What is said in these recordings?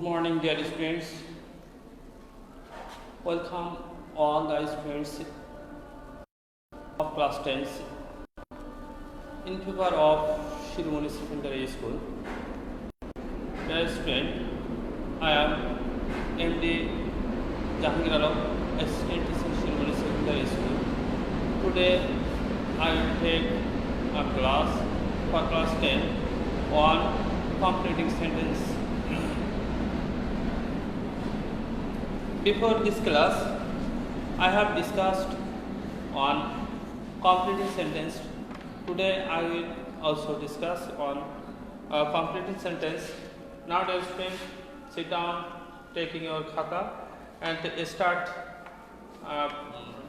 Good morning, dear students. Welcome all the students of class 10 in favor of Shiromani Secondary School. Dear student, I am MD Jahangir Alam, Assistant Teacher Shiromani Secondary School. Today, I will take a class for class 10 on completing sentence. Before this class, I have discussed on completing sentence. Today, I will also discuss on completing sentence. Now, dear student, sit down, taking your khata, and start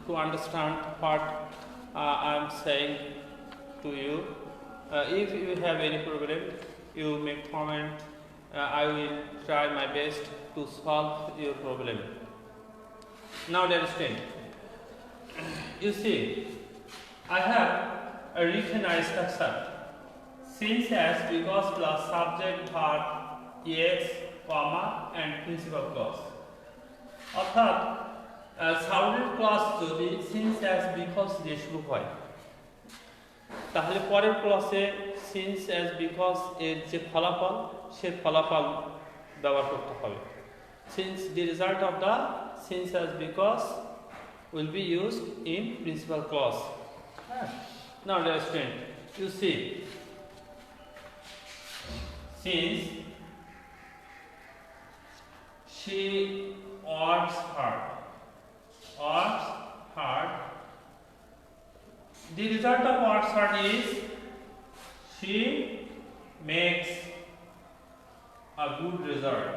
to understand what I am saying to you. If you have any problem, you may comment. I will try my best to solve your problem. Now, dear student, you see, I have written a structure since as because plus subject verb yes, comma and principal clause. অর্থাৎ subject clause যদি since as because দিয়ে শুরু হয় তাহলে পরের ক্লসে since as because এর যে ফলাফল সে ফলাফল ব্যবহার করতে হবে since the result of the since as because will be used in principal clause. Now, dear student, you see, since she works hard, the result of works hard is she makes a good result.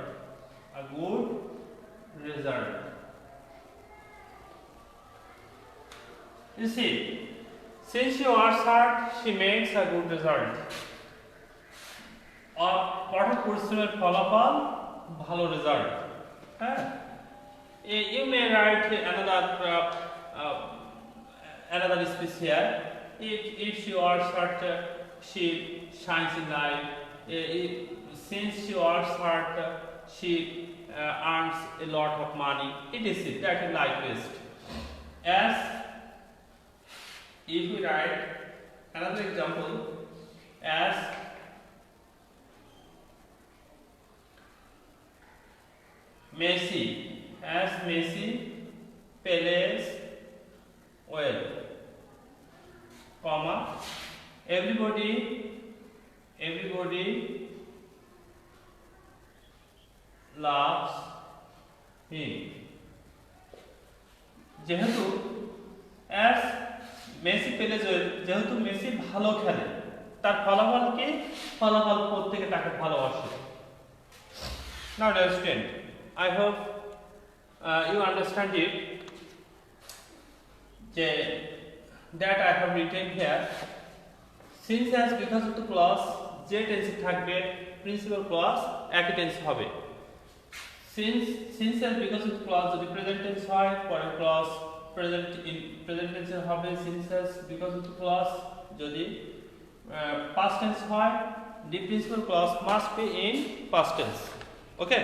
You see, since she works hard, she makes a good result. Or কঠোর পরিশ্রমের ফলাফল ভালো result. You may write another speech here. If she works hard, she shines in life. Since she works hard, she earns a lot of money. It is it. That is like this. As if we write another example as Messi plays well, comma everybody loves him. যেহেতু as Messi plays well যেহেতু Messi ভালো খেলে তার ফলাফল কি ফলাফল প্রত্যেকে তাকে ভালোবাসে Now, dear student, I hope you understand it that I have written here since as because of the clause যে টেন্সে থাকবে প্রিন্সিপাল ক্লজ একই টেন্স হবে since as because of the clause যদি প্রেজেন্ট টেন্স হয় পরের ক্লজ present tense হবে since as because of the clause যদি past tense হয় the principal clause must be in past tense. Okay,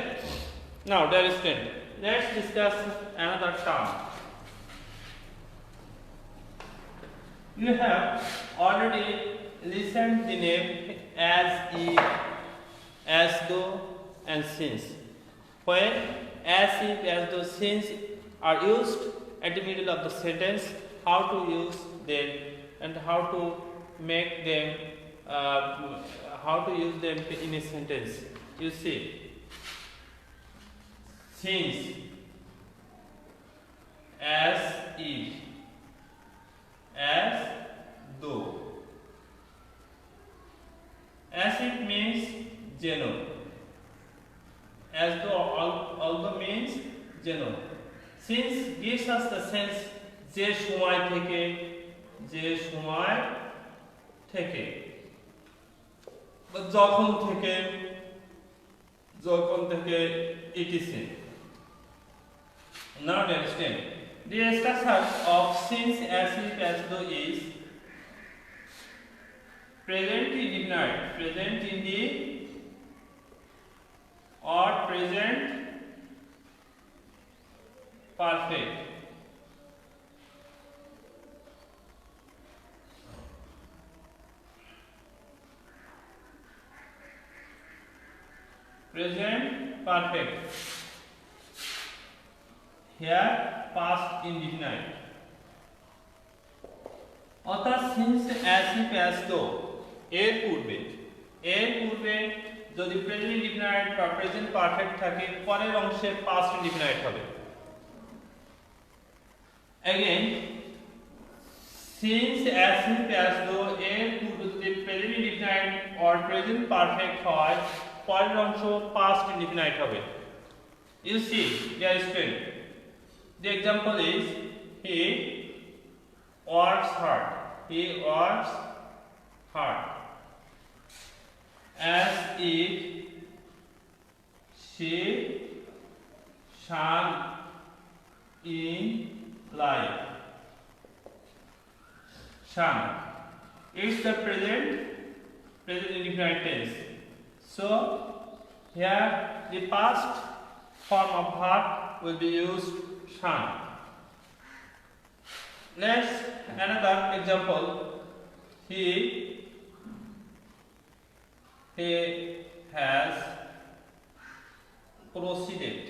now dear student, let's discuss another term. You have already listened the name as, if, as though and since. When as, if, as though, since are used at the middle of the sentence, how to use them and how to make them, how to use them in a sentence. You see, since, as if, as though. As if means geno. As though although means geno. Since gives us the sense যে সময় থেকে বা যখন থেকে etc. Now, understand the structure of since as if as though is present indefinite, present in the or present perfect. Present perfect. Here past indefinite. অর্থাৎ since as if as though এর পূর্বে যদি প্রেজেন্ট ইনডিফিনাইট বা present perfect থাকে পরের অংশে past indefinite হবে। Again, since as if as though এর পূর্বে যদি present indefinite or present perfect হয় পরের অংশ পাস্ট ইনডিফিনাইট হবে। You see, dear student, the example is he works hard. He works hard. As if she shone in light. Shone. It's the present indefinite tense. So here the past form of verb will be used shone. Next, another example. He has proceeded.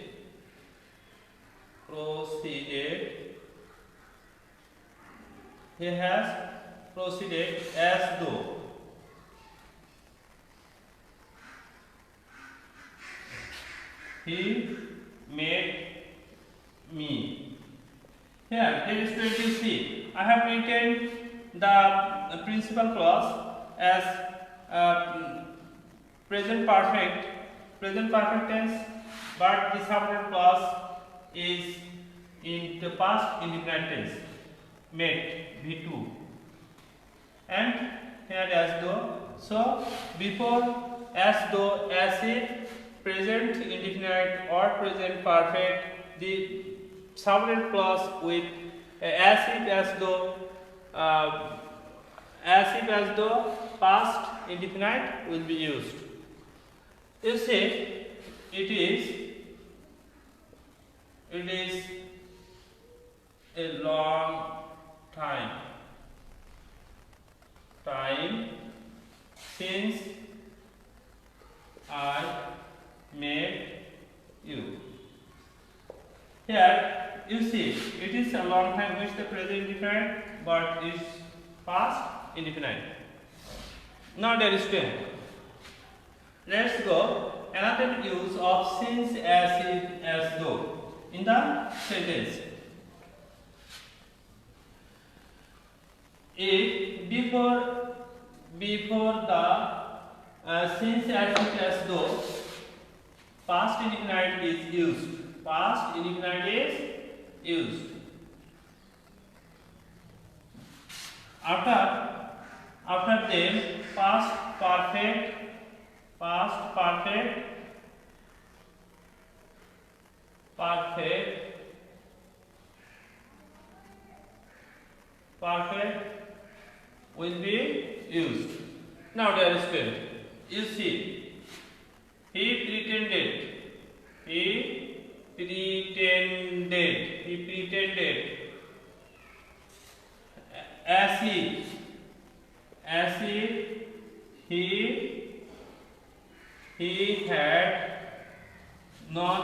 He has proceeded as though he made me. Here, dear student, you see, I have written the principal clause as present perfect tense, but the subordinate clause is in the past indefinite tense, made V2, and here as though. So before as though, as if, present indefinite or present perfect, the subordinate clause with as if as though past indefinite will be used. You see, it is a long time since I met you. Here you see, it is a long time which the present indefinite but is past indefinite. Now there is 10. Let's go another use of since, as if, as though in the sentence. If before the since, as if, as though past indefinite is used. After them past perfect will be used. Now dear student, you see, he pretended as if he had known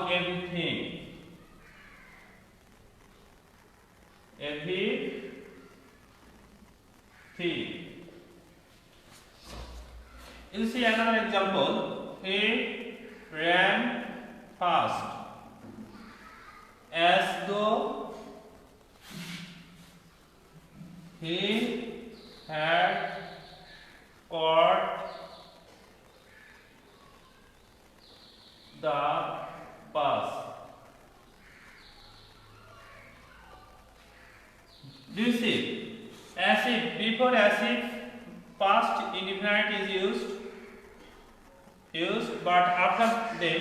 everything. You see another example. He ran fast as though he had caught the bus. Do you see? As if, before as if, past indefinite is used, but after them,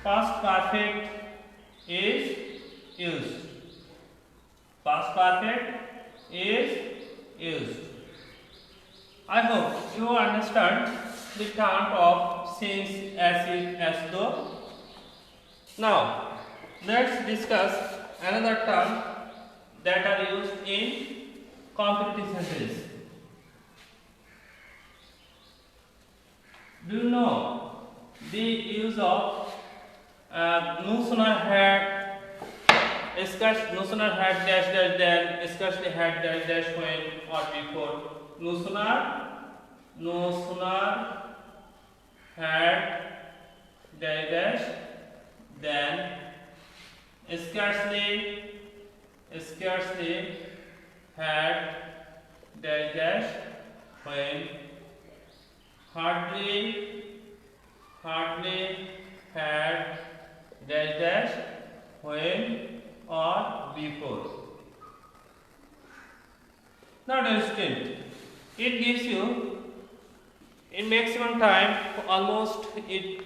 past perfect is used. I hope you understand the count of since, as if, as though. Now, let's discuss another term that are used in competitive sentence. Do you know the use of no sooner had no sooner had dash dash than scarcely had dash dash when or before. No sooner had dash dash than scarcely had dash dash when hardly had dash dash when or before. Now understand, it gives you in maximum time almost they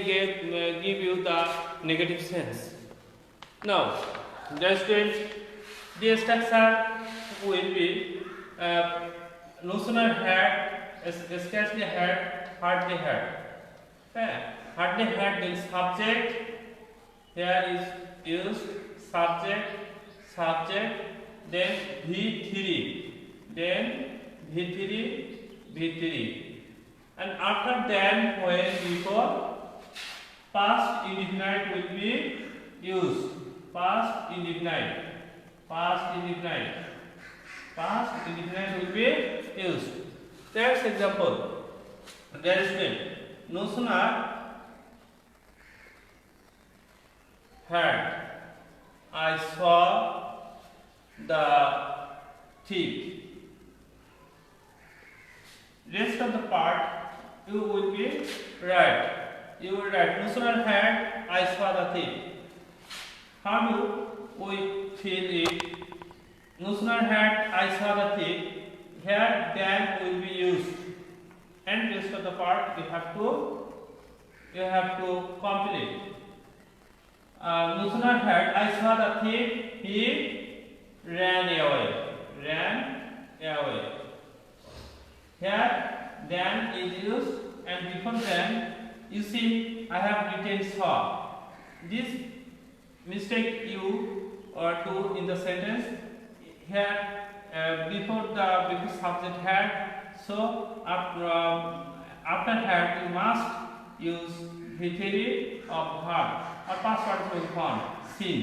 give you the negative sense. Now understand, the structure will be no sooner had, scarcely had, hardly had. Hardly had means subject. Here is used subject, then V3, and after then when before past indefinite will be used. Past indefinite will be used. That's example. There is been no sooner had I saw the thief. Rest of the part you will be right. You will write no sooner had I saw the thief. How do we fill it? No sooner had I saw the thief. Here then will be used, and rest of the part you have to complete. No sooner had I saw the thief, he ran away. Here then is used, and before then you see I have written saw. This mistake you do in the sentence. Here before subject had, so after had you must use V3 of had or past participle form seen.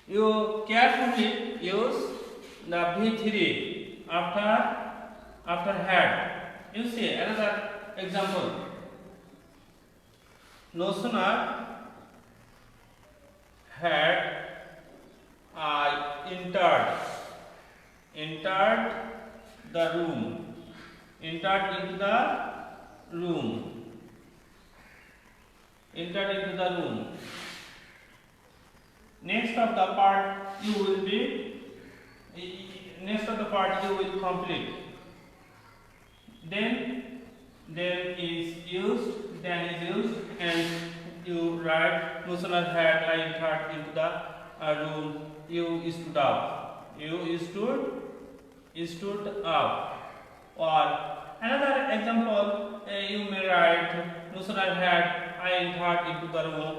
You carefully use the V3 after had. You see another example. No sooner had I entered the room. Entered into the room. Next of the part you will complete. Then is used, and you write no sooner had I entered into the room, you stood up. You stood up. Or another example, you may write no sooner had I entered into the room,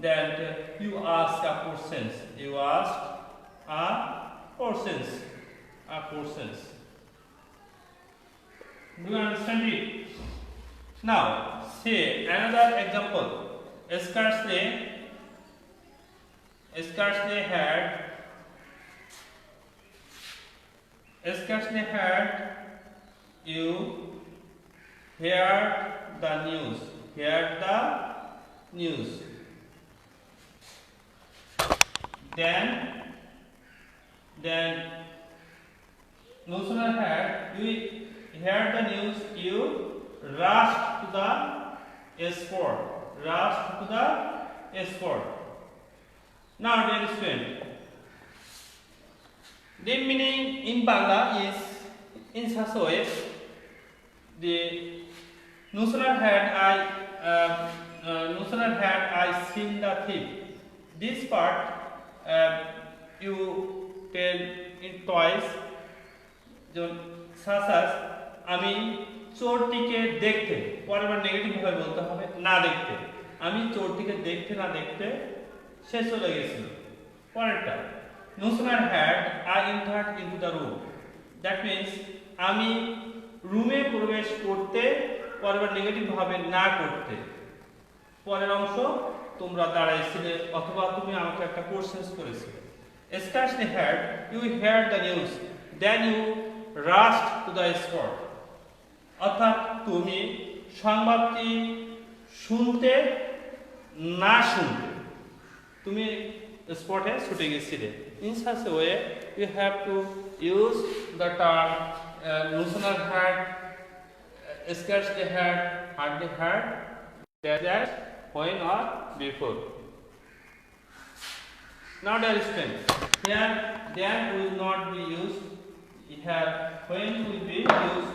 then you ask a question. You asked a question. Do you understand it? Now, say another example. Scarcely had you heard the news. Then no sooner had you heard the news, you rushed to the escort. Now dear student, the meaning in Bangla is in such a way. The no sooner had I seen the thief. This part you tell in twice, such as আমি চোরটিকে দেখতে, পরের বার negative ভাবে বলতে হবে, না দেখতে। আমি চোরটিকে দেখতে না দেখতে সে চলে গেছিল। পরেরটা, no sooner had I entered into the room, that means আমি রুমে প্রবেশ করতে, পরের বার নেগেটিভ ভাবে না করতে। পরের অংশ, তোমরা দাঁড়াইছিলে অথবা তুমি আমাকে একটা কোশ্চেন করেছিলে। Scarcely had you heard the news, then you rushed to the spot. অর্থাৎ তুমি সংবাদটি শুনতে না শুনতে তুমি স্পটে ছুটে গেছিলে। In such a way you have to use the term no sooner had, scarcely had, hardly had, that, when or before. Now dear students, here that will not be used, here when will be used.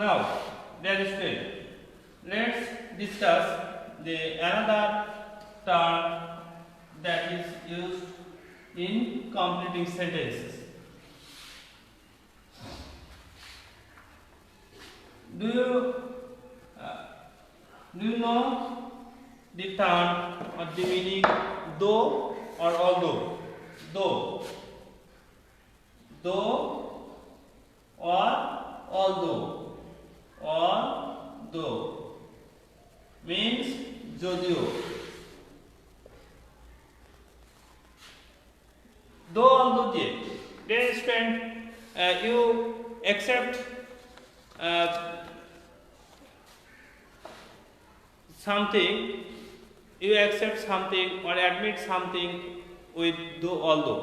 Now dear students, let's discuss the another term that is used in completing sentences. Do you know the term or the meaning though or although? Though or although, means যদিও। Though although দিয়ে, dear student, you accept something, you accept something or admit something with though although,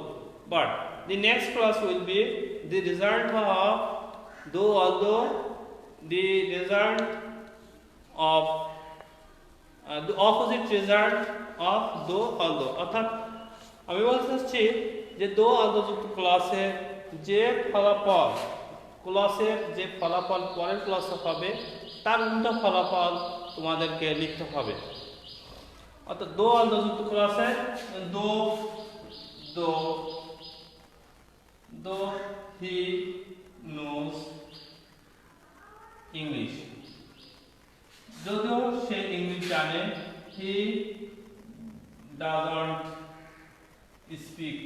but the next class will be the result of though although, the result of the opposite result of though although। অর্থাৎ আমি বলতে চাচ্ছি যে though although যুক্ত ক্লাসে যে ফলাফল, ক্লাসের যে ফলাফল পরের ক্লাসে হবে তার উল্টো ফলাফল তোমাদেরকে লিখতে হবে। অর্থাৎ though although যুক্ত ক্লাসে though he knows English, যদিও সে ইংলিশ জানে, he doesn't speak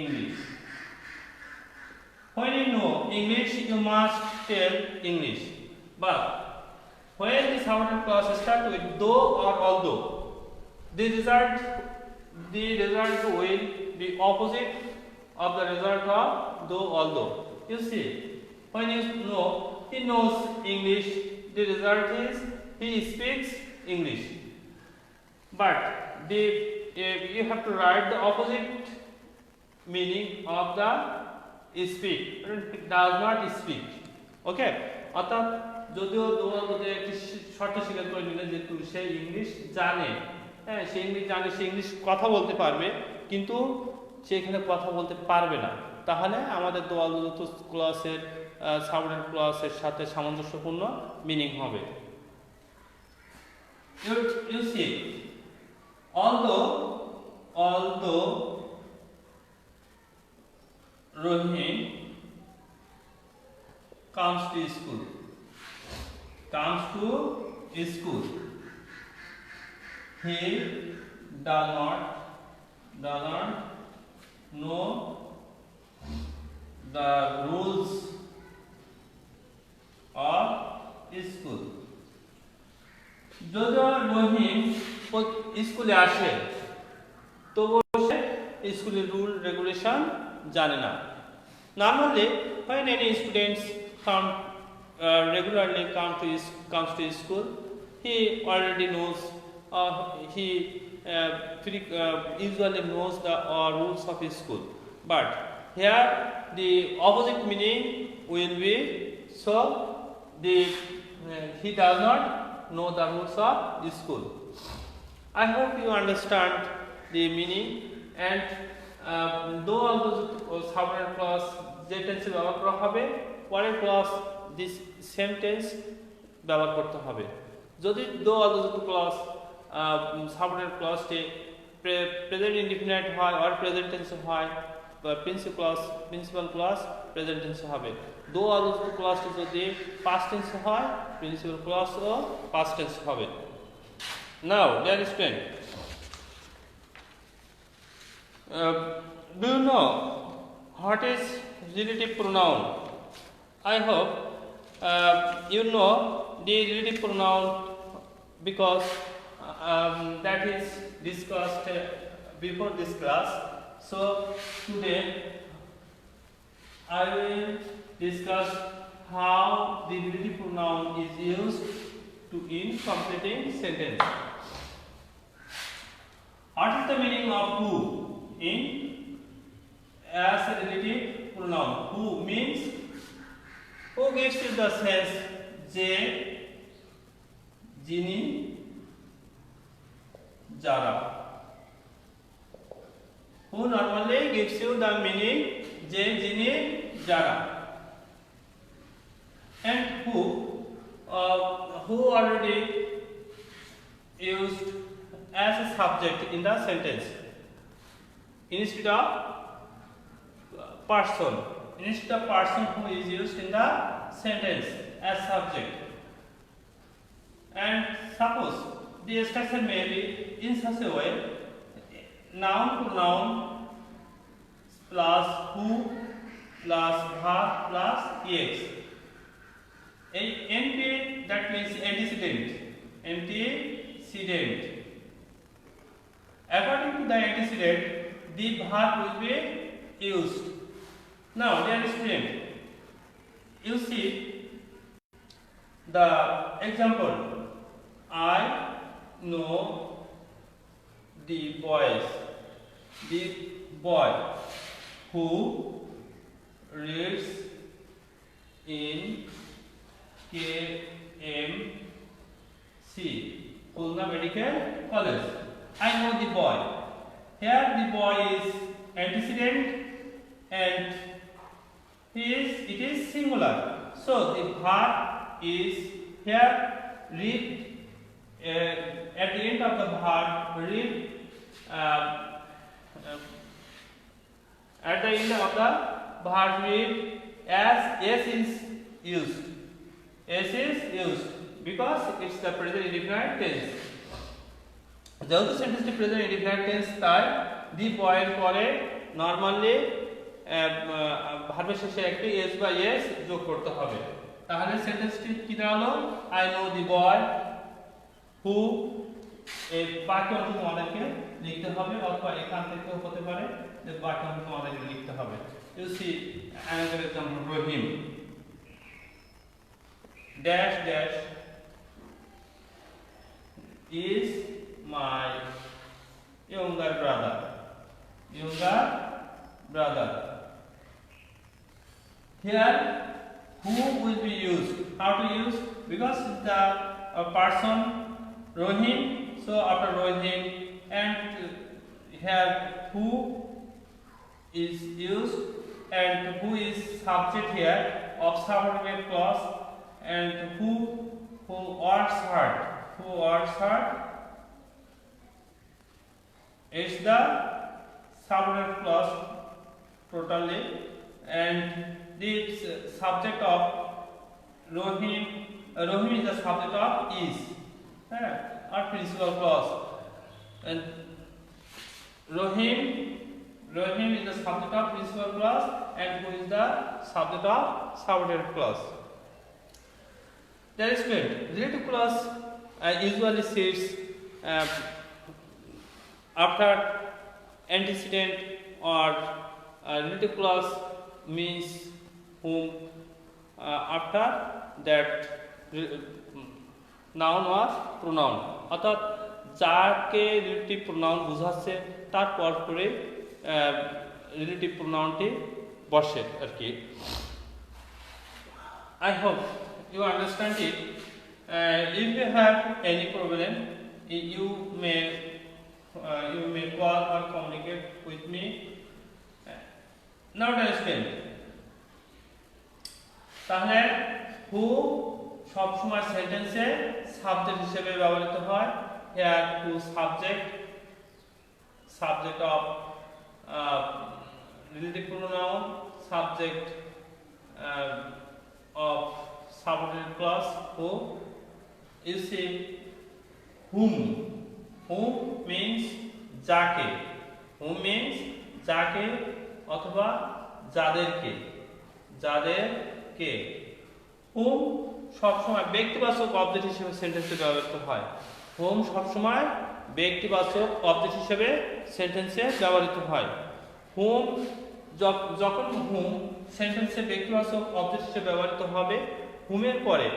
English. When you know English, you must tell English. But when the subordinate clause starts with though or although, the result will be opposite of the result of though although. You see, when you know he knows English, the result is he speaks English. But you have to write the opposite meaning of the speak. It does not speak. Okay? অর্থাৎ যদিও দোয়ালদে একটি শর্ত স্বীকার করে নিলে যে সে English জানে, হ্যাঁ সে ইংলিশ জানে, সে ইংলিশ কথা বলতে পারবে, কিন্তু সে এখানে কথা বলতে পারবে না, তাহলে আমাদের দোয়ালদে ক্লাসের সাবঅর্ডিনেট ক্লজের সাথে সামঞ্জস্যপূর্ণ মিনিং হবে। You see, although Rohini comes to school, he does not know the rules of school. যদিও রহিম স্কুলে আসে, তবুও সে স্কুলের রুল রেগুলেশন জানে না। Normally, when any students regularly comes to school, he already knows, he usually knows the rules of school. But here the opposite meaning will be, so he does not know the rules of the school. I hope you understand the meaning, and though although subordinate clause যে টেন্সে ব্যবহার করা হবে, পরের clause this same tense ব্যবহার করতে হবে। যদি though although যুক্ত ক্লজ সাবঅর্ডিনেট ক্লজটি প্রেজেন্ট ইনডিফিনিট হয় আর প্রেজেন্ট টেন্সে হয়, প্রিন্সিপাল ক্লজ প্রেজেন্ট টেন্সে হবে। দো আলোচিত ক্লজটি যদি পাস্ট টেন্সে হয়, প্রিন্সিপাল ক্লজও পাস্ট টেন্সে হবে। Now dear student, do you know what is relative pronoun? I hope you know the relative pronoun because that is discussed before this class. So today I will discuss how the relative pronoun is used to in completing sentence. What is the meaning of who in as a relative pronoun? Who means who gives you the sense যে, যিনি, যারা। Who normally gives you the meaning যে, যিনি, যারা। And who already used as a subject in the sentence instead of person. Instead of person, who is used in the sentence as subject. And suppose the structure may be in such a way: noun pronoun plus who plus verb plus ex. NP, that means antecedent. Antecedent. According to the antecedent, the verb will be used. Now, dear student, you see the example. I know the boys. The boy who reads in KMC, Khulna Medical College. I know the boy. Here the boy is antecedent and it is singular. So the verb is here read. At the end of the verb read. At the end of the verb read as s is used. S is used because it's the present indefinite tense. যেহেতু সেন্টেন্সটি present indefinite tense, তাই দি বয়ের পরে normally ভার্বের শেষে একটি S বা S যোগ করতে হবে। তাহলে সেন্টেন্সটি কি দাঁড়ালো? আই নো দি বয় হু। এই বাকি অংশ তোমাদেরকে লিখতে হবে, অথবা এখান থেকেও হতে পারে যে বাকি অংশ তোমাদেরকে লিখতে হবে। You see another example: Rahim dash dash is my younger brother. Here who will be used? How to use? Because the person Rohim, so after Rohim, and here who is used and who is subject here of subordinate clause, and who works hard. Who works hard is the subordinate clause totally, and this subject of Rohim is the subject of is, or principal clause, and Rohim is the subject of principal clause, and who is the subject of subordinate clause. That is good. Relative clause usually sits after antecedent, or relative clause means whom after that noun or pronoun, অর্থাৎ যাকে relative pronoun বোঝাচ্ছে তারপর পরে relative প্রোনাউনটি বসে আর কি। I hope you understand it. If you have any problem, you may call or communicate with me. Now understand. তাহলে who সবসময় সেন্টেন্সে সাবজেক্ট হিসেবে ব্যবহৃত হয়। Here who subject of relative pronoun, subject of subordinate clause who. You see whom. Whom means যাকে. Whom means যাকে অথবা যাদেরকে. যাদেরকে. Whom সবসময় ব্যক্তিবাচক অবজেক্ট হিসেবে সেন্টেন্সে ব্যবহৃত হয়. Whom সবসময় ব্যক্তিবাচক অবজেক্ট হিসেবে সেন্টেন্সে ব্যবহৃত হয়. Whom যখন whom সেন্টেন্সে ব্যক্তিবাচক অবজেক্ট হিসেবে ব্যবহৃত হবে, whom এর পরে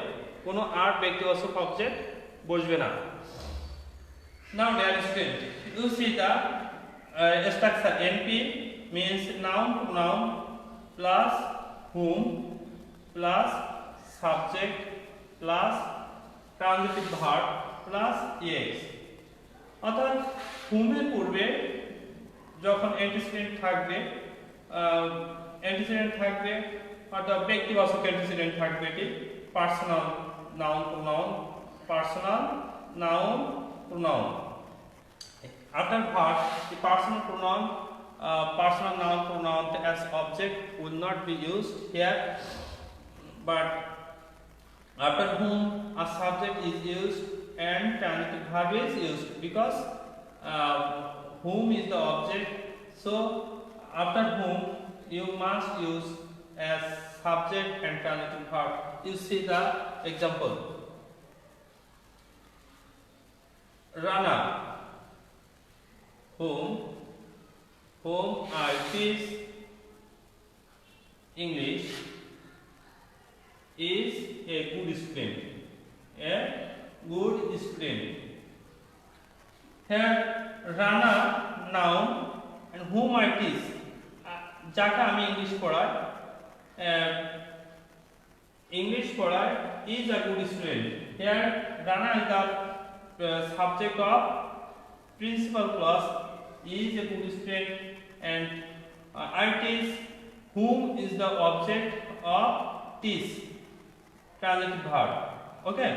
কোনো আর ব্যক্তিবাচক অবজেক্ট বসবে না. Now dear student, you see the structure. NP means noun pronoun plus whom plus subject plus transitive verb plus ex. অর্থাৎ whom এর পূর্বে যখন অ্যান্টিসিডেন্ট থাকবে অর্থাৎ ব্যক্তিবাচক অ্যান্টিসিডেন্ট থাকবে, এটি personal noun pronoun, personal noun pronoun. After verb, the personal noun pronoun as object will not be used here, but after whom a subject is used and transitive verb is used, because whom is the object, so after whom you must use as subject and transitive verb. You see the example. Rana, whom I teach English, is a good student. A good student. Here Rana noun and whom I teach. যাকে আমি English পড়াই is a good student. Here Rana is the subject of principal clause, is a good student, and I teach whom is the object of teach, transitive verb. Okay.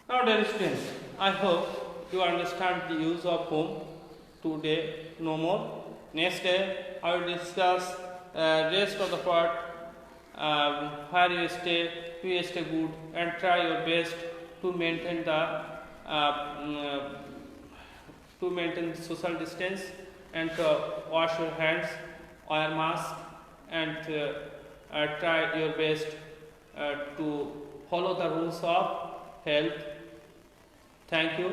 Now dear students, I hope you understand the use of whom. Today no more. Next day I will discuss rest of the part, where you stay good, and try your best to maintain social distance, and wash your hands, wear mask, and try your best to follow the rules of health. Thank you.